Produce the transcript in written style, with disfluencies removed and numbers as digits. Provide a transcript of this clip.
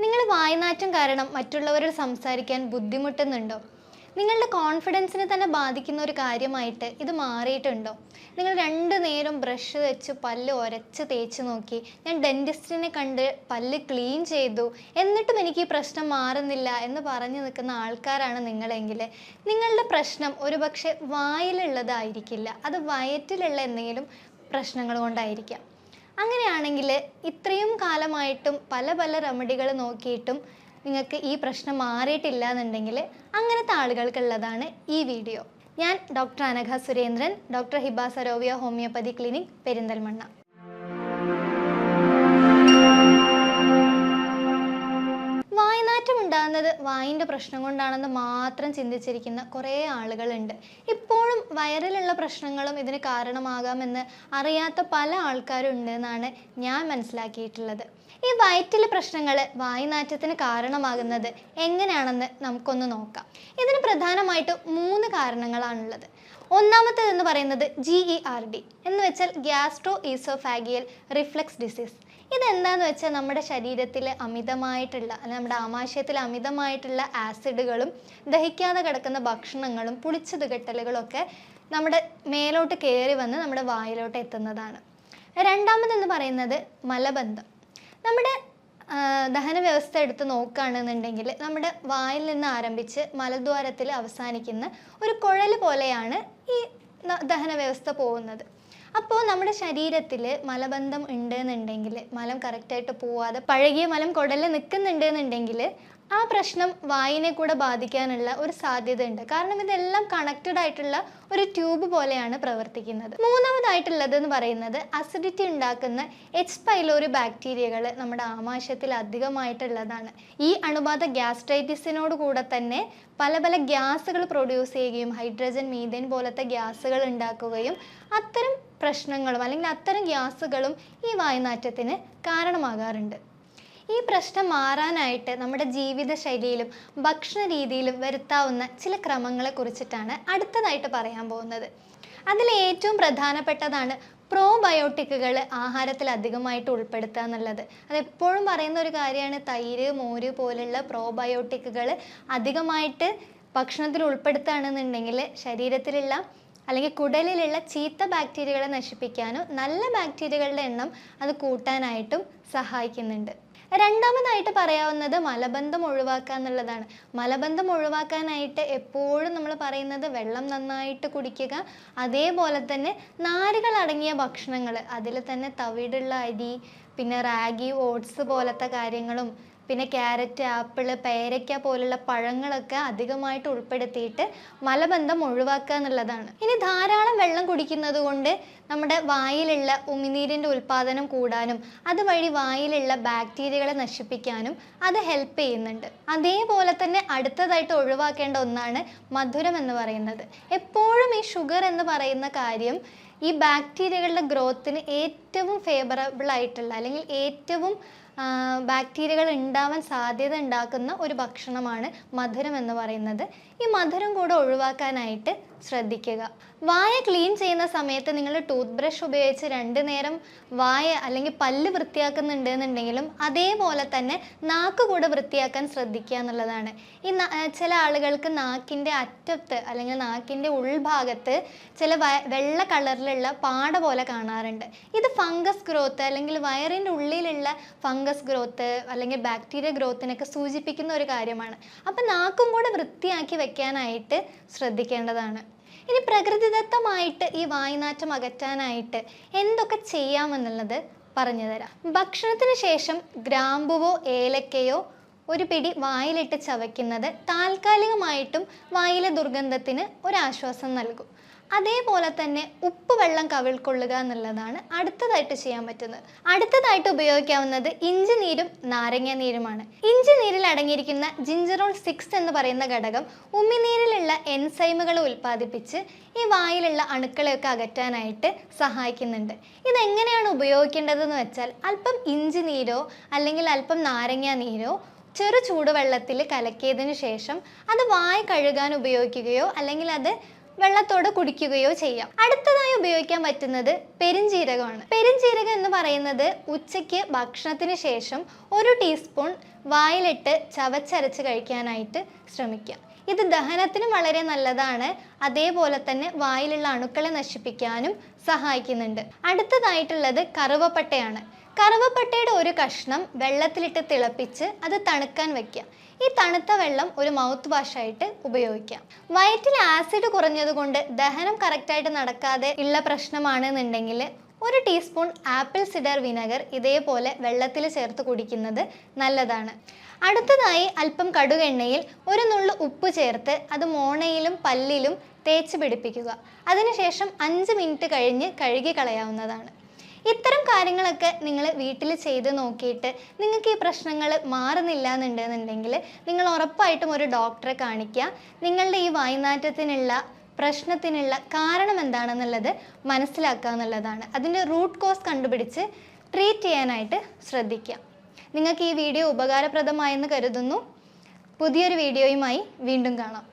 നിങ്ങൾ വായ്നാറ്റം കാരണം മറ്റുള്ളവരോട് സംസാരിക്കാൻ ബുദ്ധിമുട്ടുന്നുണ്ടോ? നിങ്ങളുടെ കോൺഫിഡൻസിനെ തന്നെ ബാധിക്കുന്ന ഒരു കാര്യമായിട്ട് ഇത് മാറിയിട്ടുണ്ടോ? നിങ്ങൾ 2 നേരം ബ്രഷ് വെച്ച് പല്ല് ഉരച്ച് തേച്ച് നോക്കി, ഞാൻ ഡെൻറ്റിസ്റ്റിനെ കണ്ട് പല്ല് ക്ലീൻ ചെയ്തു, എന്നിട്ടും എനിക്ക് ഈ പ്രശ്നം മാറുന്നില്ല എന്ന് പറഞ്ഞു നിൽക്കുന്ന ആൾക്കാരാണ് നിങ്ങളെങ്കിൽ നിങ്ങളുടെ പ്രശ്നം ഒരുപക്ഷെ വായിലുള്ളതായിരിക്കില്ല, അത് വയറ്റിലുള്ള എന്തെങ്കിലും പ്രശ്നങ്ങൾ കൊണ്ടായിരിക്കാം. അങ്ങനെയാണെങ്കിൽ ഇത്രയും കാലമായിട്ടും പല പല റെമഡികൾ നോക്കിയിട്ടും നിങ്ങൾക്ക് ഈ പ്രശ്നം മാറിയിട്ടില്ല എന്നുണ്ടെങ്കിൽ അങ്ങനത്തെ ആളുകൾക്കുള്ളതാണ് ഈ വീഡിയോ. ഞാൻ doctor Anagha Surendran, doctor Hiba Sarovia homoeopathy clinic, Perinthalmanna. വായ്നാറ്റം ഉണ്ടാകുന്നത് വായിൻ്റെ പ്രശ്നം കൊണ്ടാണെന്ന് മാത്രം ചിന്തിച്ചിരിക്കുന്ന കുറേ ആളുകളുണ്ട്. ഇപ്പോഴും വയറിലുള്ള പ്രശ്നങ്ങളും ഇതിന് കാരണമാകാമെന്ന് അറിയാത്ത പല ആൾക്കാരും ഉണ്ട് എന്നാണ് ഞാൻ മനസ്സിലാക്കിയിട്ടുള്ളത്. ഈ വയറ്റിലെ പ്രശ്നങ്ങൾ വായ്നാറ്റത്തിന് കാരണമാകുന്നത് എങ്ങനെയാണെന്ന് നമുക്കൊന്ന് നോക്കാം. ഇതിന് പ്രധാനമായിട്ട് 3 കാരണങ്ങളാണുള്ളത്. ഒന്നാമത്തേതെന്ന് പറയുന്നത് GERD എന്ന് വെച്ചാൽ ഗ്യാസ്ട്രോ ഈസോഫാഗിയൽ റിഫ്ലക്സ് ഡിസീസ്. ഇതെന്താണെന്ന് വെച്ചാൽ നമ്മുടെ ശരീരത്തിൽ അമിതമായിട്ടുള്ള നമ്മുടെ ആമാശയത്തിൽ അമിതമായിട്ടുള്ള ആസിഡുകളും ദഹിക്കാതെ കിടക്കുന്ന ഭക്ഷണങ്ങളും പുളിച്ചത് കെട്ടലുകളൊക്കെ നമ്മുടെ മേലോട്ട് കയറി വന്ന് നമ്മുടെ വായിലോട്ട് എത്തുന്നതാണ്. രണ്ടാമതെന്ന് പറയുന്നത് മലബന്ധം. നമ്മുടെ ദഹന വ്യവസ്ഥ എടുത്ത് നോക്കുകയാണെന്നുണ്ടെങ്കിൽ നമ്മുടെ വായിൽ നിന്ന് ആരംഭിച്ച് മലദ്വാരത്തിൽ അവസാനിക്കുന്ന ഒരു കുഴൽ പോലെയാണ് ഈ ദഹന വ്യവസ്ഥ പോകുന്നത്. അപ്പോൾ നമ്മുടെ ശരീരത്തിൽ മലബന്ധം ഉണ്ട് എന്നുണ്ടെങ്കിൽ, മലം കറക്റ്റായിട്ട് പോവാതെ പഴകിയ മലം കുടലിൽ നിൽക്കുന്നുണ്ട് എന്നുണ്ടെങ്കിൽ ആ പ്രശ്നം വായിനെ കൂടെ ബാധിക്കാനുള്ള ഒരു സാധ്യത ഉണ്ട്. കാരണം ഇതെല്ലാം കണക്റ്റഡ് ആയിട്ടുള്ള ഒരു ട്യൂബ് പോലെയാണ് പ്രവർത്തിക്കുന്നത്. മൂന്നാമതായിട്ടുള്ളത് എന്ന് പറയുന്നത് അസിഡിറ്റി ഉണ്ടാക്കുന്ന H. പൈലോറി ബാക്ടീരിയകൾ നമ്മുടെ ആമാശയത്തിൽ അധികമായിട്ടുള്ളതാണ്. ഈ അണുബാധ ഗ്യാസ്ട്രൈറ്റിസിനോട് കൂടെ തന്നെ പല പല ഗ്യാസുകൾ പ്രൊഡ്യൂസ് ചെയ്യുകയും ഹൈഡ്രജൻ, മീഥേൻ പോലത്തെ ഗ്യാസുകൾ ഉണ്ടാക്കുകയും അത്തരം പ്രശ്നങ്ങളും അല്ലെങ്കിൽ അത്തരം ഗ്യാസുകളും ഈ വായുനാറ്റത്തിന് കാരണമാകാറുണ്ട്. ഈ പ്രശ്നം മാറാനായിട്ട് നമ്മുടെ ജീവിതശൈലിയിലും ഭക്ഷണ രീതിയിലും വരുത്താവുന്ന ചില ക്രമങ്ങളെ കുറിച്ചിട്ടാണ് അടുത്തതായിട്ട് പറയാൻ പോകുന്നത്. അതിൽ ഏറ്റവും പ്രധാനപ്പെട്ടതാണ് പ്രോബയോട്ടിക്കുകൾ ആഹാരത്തിൽ അധികമായിട്ട് ഉൾപ്പെടുത്തുക എന്നുള്ളത്. അതെപ്പോഴും പറയുന്ന ഒരു കാര്യമാണ്. തൈര്, മോര് പോലുള്ള പ്രോബയോട്ടിക്കുകൾ അധികമായിട്ട് ഭക്ഷണത്തിൽ ഉൾപ്പെടുത്തുകയാണെന്നുണ്ടെങ്കിൽ ശരീരത്തിലുള്ള അല്ലെങ്കിൽ കുടലിലുള്ള ചീത്ത ബാക്ടീരിയകളെ നശിപ്പിക്കാനും നല്ല ബാക്ടീരിയകളുടെ എണ്ണം അത് കൂട്ടാനായിട്ടും സഹായിക്കുന്നുണ്ട്. രണ്ടാമതായിട്ട് പറയാവുന്നത് മലബന്ധം ഒഴിവാക്കുക എന്നുള്ളതാണ്. മലബന്ധം ഒഴിവാക്കാനായിട്ട് എപ്പോഴും നമ്മൾ പറയുന്നത് വെള്ളം നന്നായിട്ട് കുടിക്കുക, അതേപോലെ തന്നെ നാരുകൾ അടങ്ങിയ ഭക്ഷണങ്ങൾ, അതിൽ തന്നെ തവിടുള്ള അരി, പിന്നെ റാഗി, ഓട്സ് പോലത്തെ കാര്യങ്ങളും, പിന്നെ ക്യാരറ്റ്, ആപ്പിള്, പേരയ്ക്ക പോലുള്ള പഴങ്ങളൊക്കെ അധികമായിട്ട് ഉൾപ്പെടുത്തിയിട്ട് മലബന്ധം ഒഴിവാക്കുക എന്നുള്ളതാണ്. ഇനി ധാരാളം വെള്ളം കുടിക്കുന്നത് കൊണ്ട് നമ്മുടെ വായിലുള്ള ഉമിനീരിൻ്റെ ഉൽപ്പാദനം കൂടാനും അതുവഴി വായിലുള്ള ബാക്ടീരിയകളെ നശിപ്പിക്കാനും അത് ഹെൽപ്പ് ചെയ്യുന്നുണ്ട്. അതേപോലെ തന്നെ അടുത്തതായിട്ട് ഒഴിവാക്കേണ്ട ഒന്നാണ് മധുരം എന്ന് പറയുന്നത്. എപ്പോഴും ഈ ഷുഗർ എന്ന് പറയുന്ന കാര്യം ഈ ബാക്ടീരിയകളുടെ ഗ്രോത്തിന് ഏറ്റവും ഫേവറബിൾ ആയിട്ടുള്ള അല്ലെങ്കിൽ ഏറ്റവും ബാക്ടീരിയകൾ ഉണ്ടാവാൻ സാധ്യത ഉണ്ടാക്കുന്ന ഒരു ഭക്ഷണമാണ് മധുരം എന്ന് പറയുന്നത്. ഈ മധുരം കൂടെ ഒഴിവാക്കാനായിട്ട് ശ്രദ്ധിക്കുക. വായ ക്ലീൻ ചെയ്യുന്ന സമയത്ത് നിങ്ങൾ ടൂത്ത് ബ്രഷ് ഉപയോഗിച്ച് 2 നേരം വായ അല്ലെങ്കിൽ പല്ല് വൃത്തിയാക്കുന്നുണ്ട് എന്നുണ്ടെങ്കിലും അതേപോലെ തന്നെ നാക്ക് കൂടെ വൃത്തിയാക്കാൻ ശ്രദ്ധിക്കുക എന്നുള്ളതാണ്. ഈ ചില ആളുകൾക്ക് നാക്കിൻ്റെ അറ്റത്ത് അല്ലെങ്കിൽ നാക്കിൻ്റെ ഉൾഭാഗത്ത് ചില വെള്ള കളറിലുള്ള പാട പോലെ കാണാറുണ്ട്. ഇത് ഫംഗസ് ഗ്രോത്ത് അല്ലെങ്കിൽ വയറിൻ്റെ ഉള്ളിലുള്ള ഫംഗസ് ഗ്രോത്ത് അല്ലെങ്കിൽ ബാക്ടീരിയ ഗ്രോത്തിനൊക്കെ സൂചിപ്പിക്കുന്ന ഒരു കാര്യമാണ്. അപ്പം നാക്കും കൂടെ വൃത്തിയാക്കി വെക്കാനായിട്ട് ശ്രദ്ധിക്കേണ്ടതാണ്. ഇനി പ്രകൃതിദത്തമായിട്ട് ഈ വായുനാറ്റം അകറ്റാനായിട്ട് എന്തൊക്കെ ചെയ്യാമെന്നുള്ളത് പറഞ്ഞു തരാം. ഭക്ഷണത്തിന് ശേഷം ഗ്രാമ്പുവോ ഏലക്കയോ ഒരു പിടി വായിലിട്ട് ചവയ്ക്കുന്നത് താൽക്കാലികമായിട്ടും വായിലെ ദുർഗന്ധത്തിന് ഒരാശ്വാസം നൽകും. അതേപോലെ തന്നെ ഉപ്പ് വെള്ളം കവിൾക്കൊള്ളുക എന്നുള്ളതാണ് അടുത്തതായിട്ട് ചെയ്യാൻ പറ്റുന്നത്. അടുത്തതായിട്ട് ഉപയോഗിക്കാവുന്നത് ഇഞ്ചി നീരും നാരങ്ങ നീരുമാണ്. ഇഞ്ചി നീരിൽ അടങ്ങിയിരിക്കുന്ന ജിഞ്ചറോൾ 6 എന്ന് പറയുന്ന ഘടകം ഉമിനീരിലുള്ള എൻസൈമുകളെ ഉൽപ്പാദിപ്പിച്ച് ഈ വായിലുള്ള അണുക്കളെയൊക്കെ അകറ്റാനായിട്ട് സഹായിക്കുന്നുണ്ട്. ഇതെങ്ങനെയാണ് ഉപയോഗിക്കേണ്ടതെന്ന് വെച്ചാൽ അല്പം ഇഞ്ചി നീരോ അല്ലെങ്കിൽ അല്പം നാരങ്ങ നീരോ ചെറു ചൂടുവെള്ളത്തിൽ കലക്കിയതിന് ശേഷം അത് വായ കഴുകാൻ ഉപയോഗിക്കുകയോ അല്ലെങ്കിൽ അത് വെള്ളത്തോട് കുടിക്കുകയോ ചെയ്യാം. അടുത്തതായി ഉപയോഗിക്കാൻ പറ്റുന്നത് പെരുംജീരകമാണ്. പെരുംജീരകം എന്ന് പറയുന്നത് ഉച്ചയ്ക്ക് ഭക്ഷണത്തിന് ശേഷം 1 ടീസ്പൂൺ വായിലിട്ട് ചവച്ചരച്ച് കഴിക്കാനായിട്ട് ശ്രമിക്കുക. ഇത് ദഹനത്തിനും വളരെ നല്ലതാണ്. അതേപോലെ തന്നെ വായിലുള്ള അണുക്കളെ നശിപ്പിക്കാനും സഹായിക്കുന്നുണ്ട്. അടുത്തതായിട്ടുള്ളത് കറുവപ്പട്ടയാണ്. കറുവപ്പട്ടയുടെ ഒരു കഷ്ണം വെള്ളത്തിലിട്ട് തിളപ്പിച്ച് അത് തണുക്കാൻ വെക്കുക. ഈ തണുത്ത വെള്ളം ഒരു മൗത്ത് വാഷായിട്ട് ഉപയോഗിക്കാം. വയറ്റിൽ ആസിഡ് കുറഞ്ഞതുകൊണ്ട് ദഹനം കറക്റ്റായിട്ട് നടക്കാതെ ഉള്ള പ്രശ്നമാണെന്നുണ്ടെങ്കിൽ 1 ടീസ്പൂൺ ആപ്പിൾ സിഡർ വിനെഗർ ഇതേപോലെ വെള്ളത്തിൽ ചേർത്ത് കുടിക്കുന്നത് നല്ലതാണ്. അടുത്തതായി അല്പം കടുകെണ്ണയിൽ 1 നുള്ളു ഉപ്പ് ചേർത്ത് അത് മോണയിലും പല്ലിലും തേച്ച് പിടിപ്പിക്കുക. അതിനുശേഷം 5 മിനിറ്റ് കഴിഞ്ഞ് കഴുകി കളയാവുന്നതാണ്. ഇത്തരം കാര്യങ്ങളൊക്കെ നിങ്ങൾ വീട്ടിൽ ചെയ്ത് നോക്കിയിട്ട് നിങ്ങൾക്ക് ഈ പ്രശ്നങ്ങൾ മാറുന്നില്ല എന്നുണ്ടെന്നുണ്ടെങ്കിൽ നിങ്ങൾ ഉറപ്പായിട്ടും ഒരു ഡോക്ടറെ കാണിക്കുക. നിങ്ങളുടെ ഈ വായ്നാറ്റത്തിനുള്ള പ്രശ്നത്തിനുള്ള കാരണം എന്താണെന്നുള്ളത് മനസ്സിലാക്കുക എന്നുള്ളതാണ്. അതിൻ്റെ റൂട്ട് കോസ് കണ്ടുപിടിച്ച് ട്രീറ്റ് ചെയ്യാനായിട്ട് ശ്രദ്ധിക്കുക. നിങ്ങൾക്ക് ഈ വീഡിയോ ഉപകാരപ്രദമായെന്ന് കരുതുന്നു. പുതിയൊരു വീഡിയോയുമായി വീണ്ടും കാണാം.